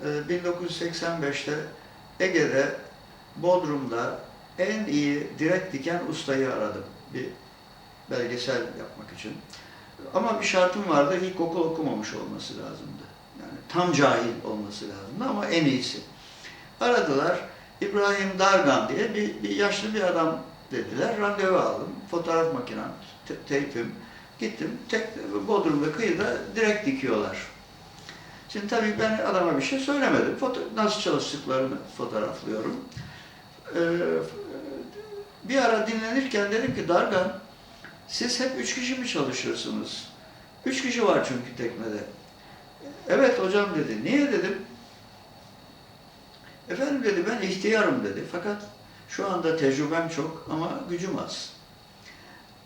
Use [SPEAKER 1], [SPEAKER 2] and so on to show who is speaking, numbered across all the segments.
[SPEAKER 1] 1985'te Ege'de, Bodrum'da en iyi direk diken ustayı aradım bir belgesel yapmak için. Ama bir şartım vardı, ilkokul okumamış olması lazımdı. Yani tam cahil olması lazımdı ama en iyisi. Aradılar, İbrahim Dargan diye bir yaşlı bir adam dediler, randevu aldım, fotoğraf makinem, teypim. Gittim, Bodrum'da kıyıda direk dikiyorlar. Şimdi tabii ben adama bir şey söylemedim. Nasıl çalıştıklarını fotoğraflıyorum. Bir ara dinlenirken dedim ki, Dargan, siz hep 3 kişi mi çalışırsınız? 3 kişi var çünkü teknede. Evet hocam dedi. Niye dedim. Efendim dedi, ben ihtiyarım dedi. Fakat şu anda tecrübem çok ama gücüm az.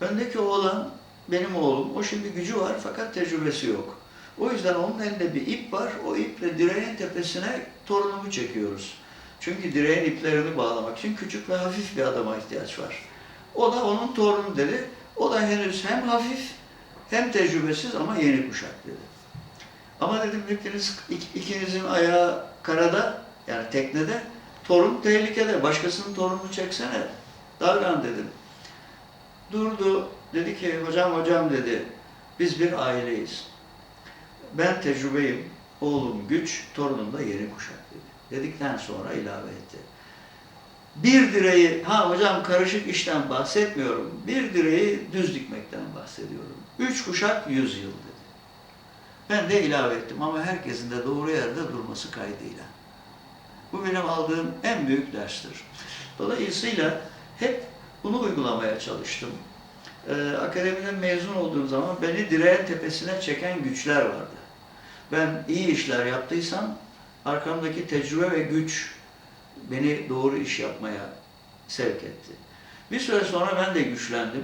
[SPEAKER 1] Öndeki oğlan benim oğlum. O şimdi gücü var fakat tecrübesi yok. O yüzden onun elinde bir ip var. O iple direğin tepesine torunumu çekiyoruz. Çünkü direğin iplerini bağlamak için küçük ve hafif bir adama ihtiyaç var. O da onun torunu dedi. O da henüz hem hafif hem tecrübesiz ama yeni kuşak dedi. Ama dedim ikinizin ayağı karada, yani teknede, torun tehlikede. Başkasının torununu çeksene. Dargan dedim. Durdu. Dedi ki, hocam dedi, biz bir aileyiz. Ben tecrübeyim, oğlum güç, torunum da yeni kuşak dedi. Dedikten sonra ilave etti. Bir direği, hocam karışık işten bahsetmiyorum, bir direği düz dikmekten bahsediyorum. 3 kuşak 100 yıl dedi. Ben de ilave ettim ama herkesin de doğru yerde durması kaydıyla. Bu benim aldığım en büyük derstir. Dolayısıyla hep bunu uygulamaya çalıştım. Akademiden mezun olduğum zaman beni direğin tepesine çeken güçler vardı. Ben iyi işler yaptıysam arkamdaki tecrübe ve güç beni doğru iş yapmaya sevk etti. Bir süre sonra ben de güçlendim.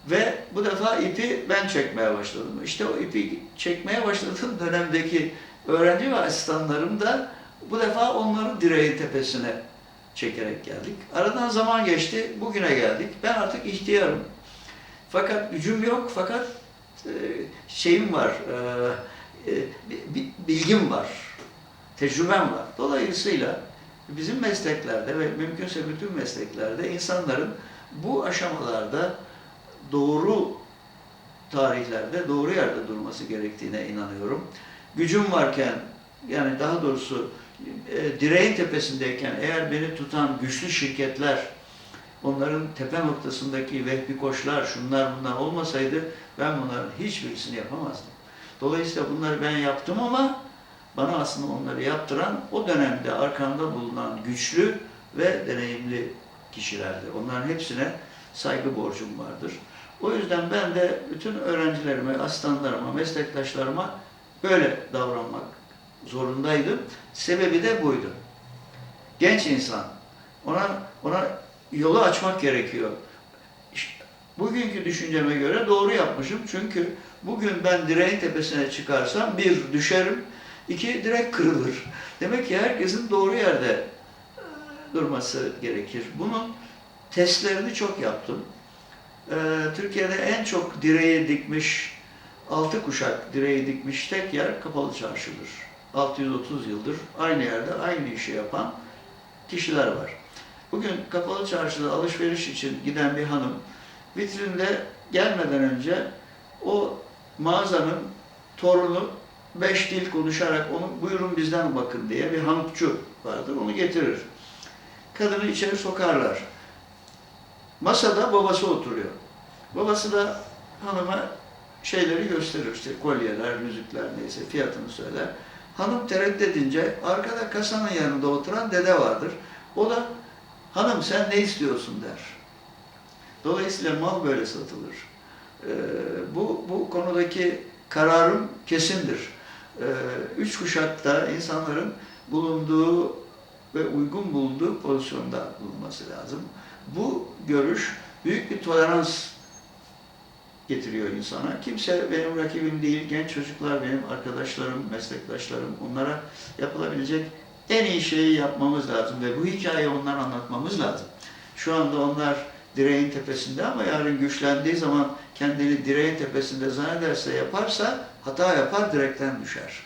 [SPEAKER 1] Ve bu defa ipi ben çekmeye başladım. İşte o ipi çekmeye başladığım dönemdeki öğrenci ve asistanlarım da bu defa onları direğin tepesine çekerek geldik. Aradan zaman geçti, bugüne geldik. Ben artık ihtiyarım. Fakat gücüm yok, fakat şeyim var, bilgim var, tecrübem var. Dolayısıyla bizim mesleklerde ve mümkünse bütün mesleklerde insanların bu aşamalarda doğru tarihlerde, doğru yerde durması gerektiğine inanıyorum. Gücüm varken, yani daha doğrusu direğin tepesindeyken eğer beni tutan güçlü şirketler, onların tepe noktasındaki Vehbi Koçlar, şunlar bunlar olmasaydı ben bunların hiçbirisini yapamazdım. Dolayısıyla bunları ben yaptım ama bana aslında onları yaptıran o dönemde arkamda bulunan güçlü ve deneyimli kişilerdir. Onların hepsine saygı borcum vardır. O yüzden ben de bütün öğrencilerime, asistanlarıma, meslektaşlarıma böyle davranmak zorundaydım. Sebebi de buydu. Genç insan. Ona yolu açmak gerekiyor. Bugünkü düşünceme göre doğru yapmışım. Çünkü bugün ben direğin tepesine çıkarsam bir düşerim, iki direk kırılır. Demek ki herkesin doğru yerde durması gerekir. Bunun testlerini çok yaptım. Türkiye'de en çok direği dikmiş, 6 kuşak direği dikmiş tek yer Kapalı Çarşı'dır. 630 yıldır aynı yerde aynı işi yapan kişiler var. Bugün Kapalı Çarşı'da alışveriş için giden bir hanım vitrinde gelmeden önce o mağazanın torunu 5 dil konuşarak onu buyurun bizden bakın diye bir hanutçu vardır, onu getirir. Kadını içeri sokarlar. Masada babası oturuyor. Babası da hanıma şeyleri gösterir, işte kolyeler, yüzükler neyse fiyatını söyler. Hanım tereddüt edince arkada kasanın yanında oturan dede vardır. O da hanım sen ne istiyorsun der. Dolayısıyla mal böyle satılır. Bu konudaki kararım kesindir. 3 kuşakta insanların bulunduğu ve uygun bulunduğu pozisyonda bulunması lazım. Bu görüş büyük bir tolerans getiriyor insana. Kimse benim rakibim değil, genç çocuklar benim arkadaşlarım, meslektaşlarım. Onlara yapılabilecek en iyi şeyi yapmamız lazım ve bu hikayeyi onlara anlatmamız lazım. Şu anda onlar direğin tepesinde ama yarın güçlendiği zaman kendini direğin tepesinde zannederse yaparsa hata yapar, direkten düşer.